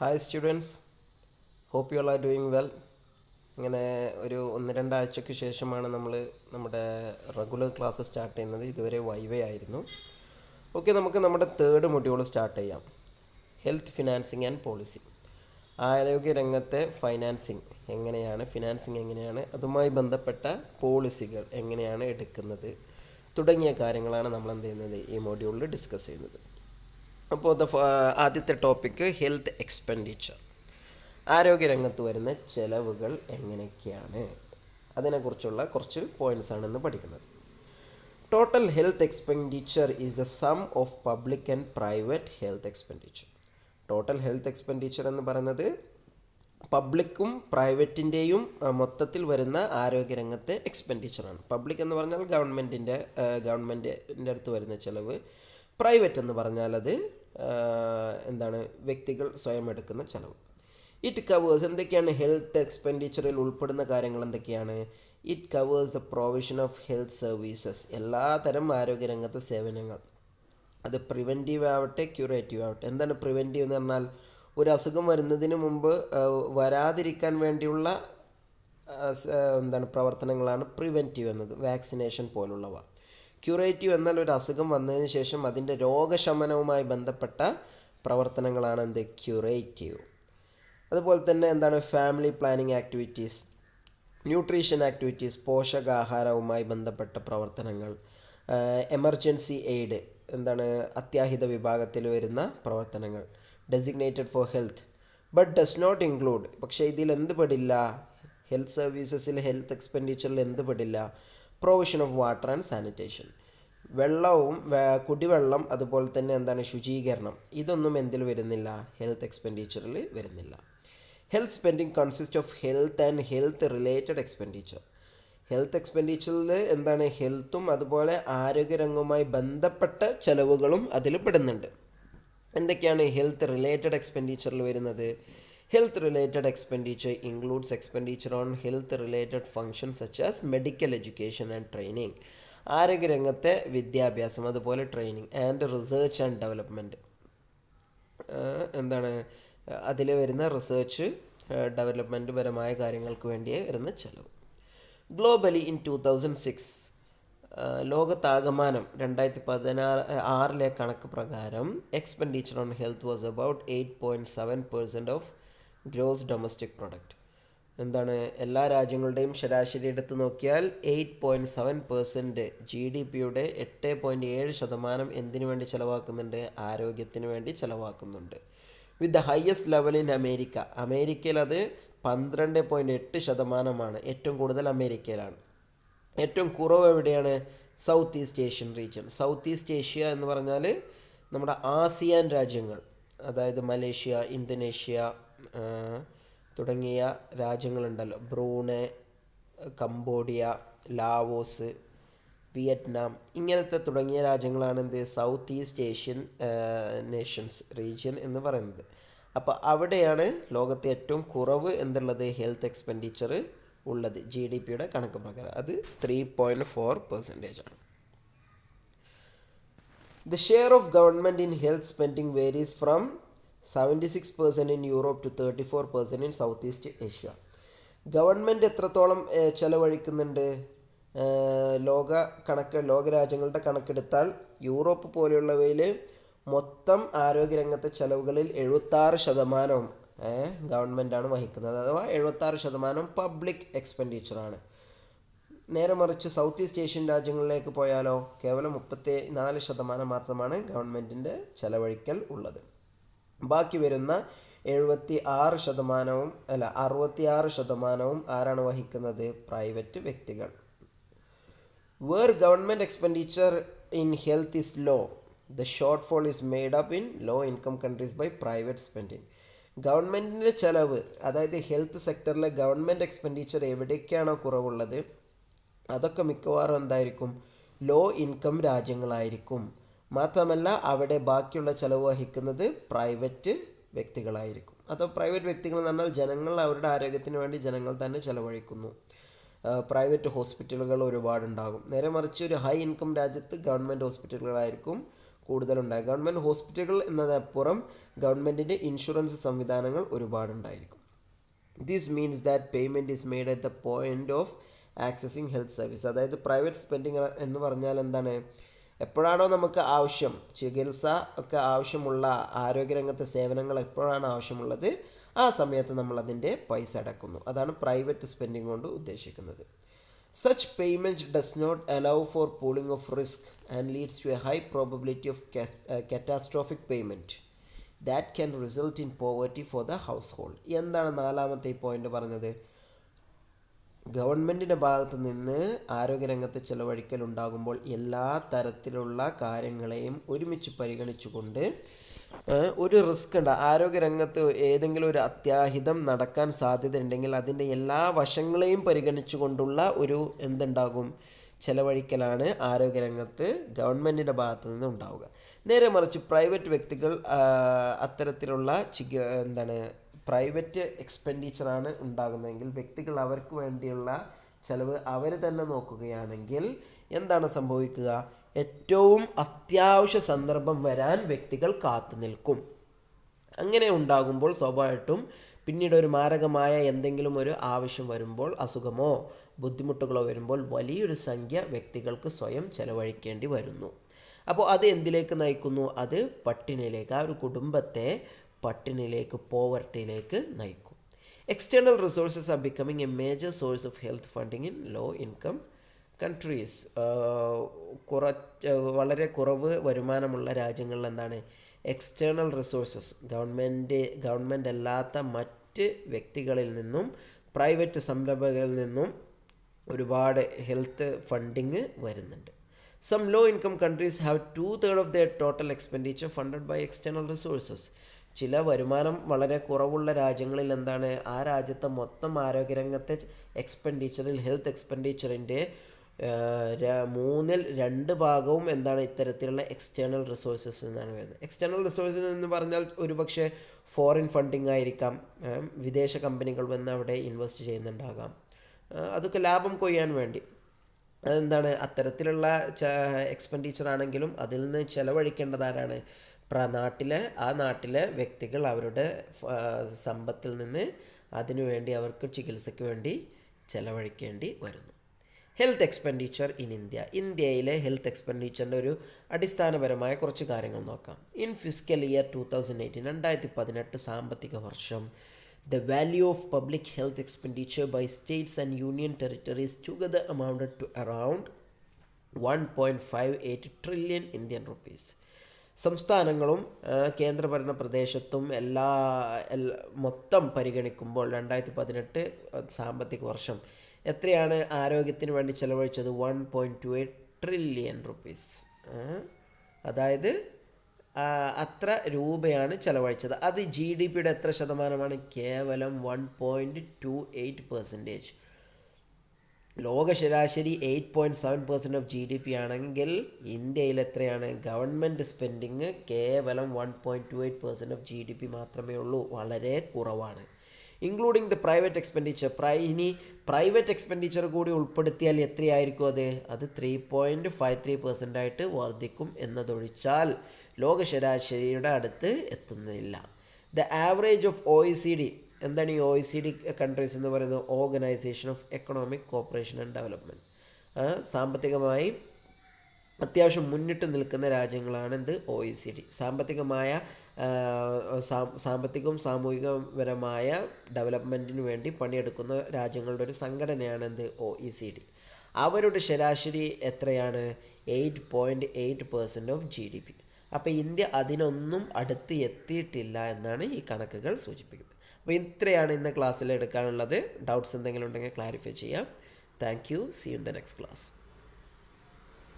Hi students, hope you all are doing well. ഇങ്ങനെ ഒരു 1-2 ആഴ്ചയ്ക്ക് ശേഷമാണ് നമ്മൾ നമ്മുടെ റെഗുലർ ക്ലാസ് സ്റ്റാർട്ട് ചെയ്യുന്നത്. ഇതുവരെ വൈവേ ആയിരുന്നു. ഓക്കെ, നമുക്ക് നമ്മുടെ തേർഡ് മൊഡ്യൂൾ സ്റ്റാർട്ട് ചെയ്യാം. Health financing and policy. ആരോഗ്യരംഗത്തെ ഫിനാൻസിങ് എങ്ങനെയാണ്, അതുമായി ബന്ധപ്പെട്ട പോളിസികൾ എങ്ങനെയാണ് എടുക്കുന്നത് തുടങ്ങിയ കാര്യങ്ങളാണ് നമ്മൾ എന്ത് ചെയ്യുന്നത് ഈ മൊഡ്യൂളിൽ ഡിസ്കസ് ചെയ്യുന്നത്. അപ്പോൾ ആദ്യത്തെ ടോപ്പിക്ക് ഹെൽത്ത് എക്സ്പെൻഡിച്ചർ. ആരോഗ്യരംഗത്ത് വരുന്ന ചെലവുകൾ എങ്ങനെയൊക്കെയാണ്, അതിനെക്കുറിച്ചുള്ള കുറച്ച് പോയിൻറ്റ്സാണ് ഇന്ന് പഠിക്കുന്നത്. Total health expenditure is the sum of public and private health expenditure. Total health expenditure എന്ന് പറയുന്നത് പബ്ലിക്കും പ്രൈവറ്റിൻ്റെയും മൊത്തത്തിൽ വരുന്ന ആരോഗ്യരംഗത്തെ എക്സ്പെൻഡിച്ചറാണ്. പബ്ലിക് എന്ന് പറഞ്ഞാൽ ഗവൺമെൻറ്റിൻ്റെ അടുത്ത് വരുന്ന ചിലവ്. പ്രൈവറ്റ് എന്ന് പറഞ്ഞാൽ അത് വ്യക്തികൾ സ്വയം എടുക്കുന്ന ചിലവ്. ഇറ്റ് കവേഴ്സ് എന്തൊക്കെയാണ് ഹെൽത്ത് എക്സ്പെൻഡിച്ചറിൽ ഉൾപ്പെടുന്ന കാര്യങ്ങൾ എന്തൊക്കെയാണ്? It covers the provision of health services. എല്ലാതരം ആരോഗ്യരംഗത്തെ സേവനങ്ങൾ, അത് പ്രിവെൻറ്റീവ് ആവട്ടെ ക്യൂറേറ്റീവ് ആവട്ടെ. എന്താണ് പ്രിവെൻറ്റീവ് എന്ന് പറഞ്ഞാൽ ഒരു അസുഖം വരുന്നതിന് മുമ്പ് വരാതിരിക്കാൻ വേണ്ടിയുള്ള പ്രവർത്തനങ്ങളാണ് പ്രിവെൻറ്റീവ് എന്നത്, വാക്സിനേഷൻ പോലുള്ളവ. ക്യൂറേറ്റീവ് എന്നാൽ ഒരു അസുഖം വന്നതിന് ശേഷം അതിൻ്റെ രോഗശമനവുമായി ബന്ധപ്പെട്ട പ്രവർത്തനങ്ങളാണ് ക്യൂറേറ്റീവ്. അതുപോലെ തന്നെ family planning activities, nutrition activities, പോഷകാഹാരവുമായി ബന്ധപ്പെട്ട പ്രവർത്തനങ്ങൾ. എമർജൻസി എയ്ഡ് അത്യാഹിത വിഭാഗത്തിൽ വരുന്ന പ്രവർത്തനങ്ങൾ. Designated for health but does not include, പക്ഷേ ഇതിൽ എന്ത് പെടില്ല? ഹെൽത്ത് സർവീസസിൽ ഹെൽത്ത് എക്സ്പെൻഡിച്ചറിൽ എന്ത് പെടില്ല? Provision of water and sanitation. വെള്ളവും കുടിവെള്ളം, അതുപോലെ തന്നെ ശുചീകരണം, ഇതൊന്നും എന്തിൽ വരുന്നില്ല? ഹെൽത്ത് എക്സ്പെൻഡിച്ചറിൽ വരുന്നില്ല. Health spending consist of health and health related expenditure. Health എക്സ്പെൻഡിച്ചറിൽ ഹെൽത്തും അതുപോലെ ആരോഗ്യരംഗവുമായി ബന്ധപ്പെട്ട ചെലവുകളും അതിൽ പെടുന്നുണ്ട്. എന്തൊക്കെയാണ് ഹെൽത്ത് റിലേറ്റഡ് എക്സ്പെൻഡിച്ചറിൽ വരുന്നത്? Health related expenditure includes expenditure on health related functions such as medical education and training. ആരോഗ്യരംഗത്തെ വിദ്യാഭ്യാസം, അതുപോലെ training and research and development. അതിൽ വരുന്ന റിസർച്ച് ഡെവലപ്മെൻറ്റ് പരമായ കാര്യങ്ങൾക്ക് വേണ്ടിയേ വരുന്ന ചിലവ്. ഗ്ലോബലി ഇൻ 2006 ലോകത്താകമാനം 2016 കണക്ക് പ്രകാരം expenditure on health was about 8.7% of gross domestic product. എല്ലാ രാജ്യങ്ങളുടെയും ശരാശരി എടുത്ത് നോക്കിയാൽ 8.7% GDP-യുടെ 8.7% എന്തിനു വേണ്ടി ചിലവാക്കുന്നുണ്ട്? ആരോഗ്യത്തിന് വേണ്ടി ചിലവാക്കുന്നുണ്ട്. With the highest level in America. അമേരിക്കയിൽ അത് 12.8%. ഏറ്റവും കൂടുതൽ അമേരിക്കയിലാണ്. ഏറ്റവും കുറവ് എവിടെയാണ്? South east Asian region. South east Asia എന്ന് പറഞ്ഞാൽ നമ്മുടെ ആസിയാൻ രാജ്യങ്ങൾ, അതായത് മലേഷ്യ, ഇന്തോനേഷ്യ തുടങ്ങിയ രാജ്യങ്ങളുണ്ടല്ലോ, ബ്രൂണൈ, കംബോഡിയ, ലാവോസ്, വിയറ്റ്നാം, ഇങ്ങനത്തെ തുടങ്ങിയ രാജ്യങ്ങളാണ് south east Asian nations region എന്ന് പറയുന്നത്. അപ്പോൾ അവിടെയാണ് ലോകത്തെ ഏറ്റവും കുറവ് ഹെൽത്ത് എക്സ്പെൻഡിച്ചർ ഉള്ളത് GDP-യുടെ കണക്ക് പ്രകാരം. അത് 3.4% ആണ്. The share of government in health spending varies from 76% in Europe to 34% in Southeast Asia. Government എത്രത്തോളം ചെലവഴിക്കുന്നുണ്ട്? ലോകരാജ്യങ്ങളുടെ കണക്കെടുത്താൽ യൂറോപ്പ് പോലെയുള്ളവയിൽ മൊത്തം ആരോഗ്യരംഗത്തെ ചെലവുകളിൽ 76% ഗവൺമെൻറ്റാണ് വഹിക്കുന്നത്, അഥവാ 76% പബ്ലിക് എക്സ്പെൻഡിച്ചറാണ്. നേരെ മറിച്ച് സൗത്ത് ഈസ്റ്റ് ഏഷ്യൻ രാജ്യങ്ങളിലേക്ക് പോയാലോ കേവലം 34% മാത്രമാണ് ഗവൺമെൻറ്റിൻ്റെ ചെലവഴിക്കൽ ഉള്ളത്. ബാക്കി വരുന്ന 66% ആരാണ് വഹിക്കുന്നത്? പ്രൈവറ്റ് വ്യക്തികൾ. Where government expenditure in health is low, the short fall is made up in low income countries by private spending. ഗവൺമെൻറ്റിൻ്റെ ചെലവ്, അതായത് ഹെൽത്ത് സെക്ടറിലെ ഗവൺമെൻറ് എക്സ്പെൻഡിച്ചർ എവിടേക്കാണോ കുറവുള്ളത് അതൊക്കെ മിക്കവാറും ലോ ഇൻകം രാജ്യങ്ങളായിരിക്കും. മാത്രമല്ല അവിടെ ബാക്കിയുള്ള ചെലവ് വഹിക്കുന്നത് പ്രൈവറ്റ് വ്യക്തികളായിരിക്കും. അതോ പ്രൈവറ്റ് വ്യക്തികൾ എന്ന് പറഞ്ഞാൽ ജനങ്ങൾ അവരുടെ ആരോഗ്യത്തിന് വേണ്ടി ജനങ്ങൾ തന്നെ ചെലവഴിക്കുന്നു. പ്രൈവറ്റ് ഹോസ്പിറ്റലുകൾ ഒരുപാടുണ്ടാകും. നേരെ മറിച്ച് ഒരു ഹൈ ഇൻകം രാജ്യത്ത് ഗവൺമെൻറ് ഹോസ്പിറ്റലുകളായിരിക്കും കൂടുതലുണ്ടാകും. ഗവൺമെൻറ് ഹോസ്പിറ്റലുകൾ എന്നതിനപ്പുറം ഗവൺമെൻറ്റിൻ്റെ ഇൻഷുറൻസ് സംവിധാനങ്ങൾ ഒരുപാടുണ്ടായിരിക്കും. This means that payment is made at the point of accessing health service. അതായത് പ്രൈവറ്റ് സ്പെൻഡിങ് എന്ന് പറഞ്ഞാൽ എന്താണ്, എപ്പോഴാണോ നമുക്ക് ആവശ്യം, ചികിത്സ ഒക്കെ ആവശ്യമുള്ള, ആരോഗ്യരംഗത്തെ സേവനങ്ങൾ എപ്പോഴാണ് ആവശ്യമുള്ളത് ആ സമയത്ത് നമ്മൾ അതിൻ്റെ പൈസ അടക്കുന്നു. അതാണ് പ്രൈവറ്റ് സ്പെൻഡിങ് കൊണ്ട് ഉദ്ദേശിക്കുന്നത്. Such payment does not allow for pooling of risk and leads to a high probability of catastrophic payment that can result in poverty for the household. എന്താണ് നാലാമത്തെ ഈ പോയിന്റ് പറഞ്ഞത്? ഗവൺമെൻറ്റിൻ്റെ ഭാഗത്തു നിന്ന് ആരോഗ്യരംഗത്ത് ചെലവഴിക്കൽ ഉണ്ടാകുമ്പോൾ എല്ലാ തരത്തിലുള്ള കാര്യങ്ങളെയും ഒരുമിച്ച് പരിഗണിച്ചുകൊണ്ട് ഒരു റിസ്ക് ഉണ്ട്. ആരോഗ്യരംഗത്ത് ഏതെങ്കിലും ഒരു അത്യാഹിതം നടക്കാൻ സാധ്യതയുണ്ടെങ്കിൽ അതിൻ്റെ എല്ലാ വശങ്ങളെയും പരിഗണിച്ചു കൊണ്ടുള്ള ഒരു എന്തുണ്ടാകും, ചെലവഴിക്കലാണ് ആരോഗ്യരംഗത്ത് ഗവൺമെൻറ്റിൻ്റെ ഭാഗത്തു നിന്ന് ഉണ്ടാവുക. നേരെ മറിച്ച് പ്രൈവറ്റ് വ്യക്തികൾ അത്തരത്തിലുള്ള പ്രൈവറ്റ് എക്സ്പെൻഡിച്ചറാണ് ഉണ്ടാകുന്നതെങ്കിൽ, വ്യക്തികൾ അവർക്ക് വേണ്ടിയുള്ള ചിലവ് അവർ തന്നെ നോക്കുകയാണെങ്കിൽ എന്താണ് സംഭവിക്കുക? ഏറ്റവും അത്യാവശ്യ സന്ദർഭം വരാൻ വ്യക്തികൾ കാത്തു നിൽക്കും. അങ്ങനെ ഉണ്ടാകുമ്പോൾ സ്വാഭാവികമായിട്ടും പിന്നീട് ഒരു മാരകമായ എന്തെങ്കിലും ഒരു ആവശ്യം വരുമ്പോൾ, അസുഖമോ ബുദ്ധിമുട്ടുകളോ വരുമ്പോൾ വലിയൊരു സംഖ്യ വ്യക്തികൾക്ക് സ്വയം ചെലവഴിക്കേണ്ടി വരുന്നു. അപ്പോൾ അത് എന്തിലേക്ക് നയിക്കുന്നു? അത് പട്ടിണിയിലേക്ക്, ആ ഒരു കുടുംബത്തെ പട്ടിണിയിലേക്ക്, പോവർട്ടിയിലേക്ക് നയിക്കും. External resources are becoming A major source of health funding in low income countries. വളരെ കുറവ് വരുമാനമുള്ള രാജ്യങ്ങളിൽ എന്താണ്, എക്സ്റ്റേണൽ റിസോഴ്സസ്, ഗവൺമെൻറ് അല്ലാത്ത മറ്റ് വ്യക്തികളിൽ നിന്നും പ്രൈവറ്റ് സംരംഭകരിൽ നിന്നും ഒരുപാട് ഹെൽത്ത് ഫണ്ടിങ് വരുന്നുണ്ട്. Some low income countries have 2/3 of their total expenditure funded by external resources. ചില വരുമാനം വളരെ കുറവുള്ള രാജ്യങ്ങളിൽ എന്താണ്, ആ രാജ്യത്തെ മൊത്തം ആരോഗ്യരംഗത്തെ എക്സ്പെൻഡിച്ചറിൽ, ഹെൽത്ത് എക്സ്പെൻഡിച്ചറിൻ്റെ 2/3 ഭാഗവും എന്താണ്, ഇത്തരത്തിലുള്ള എക്സ്റ്റേണൽ റിസോഴ്സസ് എന്നാണ് വരുന്നത്. എക്സ്റ്റേണൽ റിസോഴ്സസ് എന്ന് പറഞ്ഞാൽ ഒരുപക്ഷെ ഫോറിൻ ഫണ്ടിങ് ആയിരിക്കാം, വിദേശ കമ്പനികൾ വന്ന് അവിടെ ഇൻവെസ്റ്റ് ചെയ്യുന്നുണ്ടാകാം, അതൊക്കെ ലാഭം കൊയ്യാൻ വേണ്ടി. അതെന്താണ്, അത്തരത്തിലുള്ള എക്സ്പെൻഡിച്ചർ ആണെങ്കിലും അതിൽ നിന്ന് ചെലവഴിക്കേണ്ടതാരാണ്? ആ നാട്ടിലെ വ്യക്തികൾ അവരുടെ സമ്പത്തിൽ നിന്ന് അതിനുവേണ്ടി, അവർക്ക് ചികിത്സയ്ക്ക് വേണ്ടി ചെലവഴിക്കേണ്ടി വരുന്നു. ഹെൽത്ത് എക്സ്പെൻഡിച്ചർ ഇൻ ഇന്ത്യയിലെ ഹെൽത്ത് എക്സ്പെൻഡിച്ചറിൻ്റെ ഒരു അടിസ്ഥാനപരമായ കുറച്ച് കാര്യങ്ങൾ നോക്കാം. ഇൻ ഫിസ്ക്കൽ ഇയർ 2018 സാമ്പത്തിക വർഷം, the value of public health expenditure by states and union territories together amounted to around 1.58 trillion Indian rupees. സംസ്ഥാനങ്ങളും കേന്ദ്രഭരണ പ്രദേശത്തും മൊത്തം പരിഗണിക്കുമ്പോൾ 2018 സാമ്പത്തിക വർഷം എത്രയാണ് ആരോഗ്യത്തിന് വേണ്ടി ചെലവഴിച്ചത്? 1.28 ട്രില്യൺ റുപ്പീസ്. അതായത് അത്ര രൂപയാണ് ചെലവഴിച്ചത്. അത് GDP എത്ര ശതമാനമാണ്? കേവലം 1.28%. ലോക ശരാശരി 8.7% ഓഫ് GDP ആണെങ്കിൽ ഇന്ത്യയിൽ എത്രയാണ്? ഗവൺമെൻറ് സ്പെൻഡിങ് കേവലം 1.28% ഓഫ് GDP മാത്രമേ ഉള്ളൂ, വളരെ കുറവാണ്. ഇൻക്ലൂഡിങ് ദ പ്രൈവറ്റ് എക്സ്പെൻഡിച്ചർ, ഇനി പ്രൈവറ്റ് എക്സ്പെൻഡിച്ചർ കൂടി ഉൾപ്പെടുത്തിയാൽ എത്രയായിരിക്കും? അത് 3.53% ആയിട്ട് വർദ്ധിക്കും എന്നതൊഴിച്ചാൽ ലോക ശരാശരിയുടെ അടുത്ത് എത്തുന്നില്ല. ദ ആവറേജ് ഓഫ് OECD, എന്താണ് ഈ OECD കൺട്രീസ് എന്ന് പറയുന്നത്? Organisation of economic cooperation and development. സാമ്പത്തികമായി അത്യാവശ്യം മുന്നിട്ട് നിൽക്കുന്ന രാജ്യങ്ങളാണ് OECD. സാമ്പത്തികവും സാമൂഹികപരമായ ഡെവലപ്മെൻറ്റിന് വേണ്ടി പണിയെടുക്കുന്ന രാജ്യങ്ങളുടെ ഒരു സംഘടനയാണ് OECD. അവരുടെ ശരാശരി എത്രയാണ്? 8.8% ഓഫ് GDP. അപ്പോൾ ഇന്ത്യ അതിനൊന്നും അടുത്ത് എത്തിയിട്ടില്ല എന്നാണ് ഈ കണക്കുകൾ സൂചിപ്പിക്കുന്നത്. അപ്പോൾ ഇത്രയാണ് ഇന്ന് ക്ലാസ്സിൽ എടുക്കാനുള്ളത്. ഡൗട്ട്സ് എന്തെങ്കിലും ഉണ്ടെങ്കിൽ ക്ലാരിഫൈ ചെയ്യാം. Thank you. See you in the next class.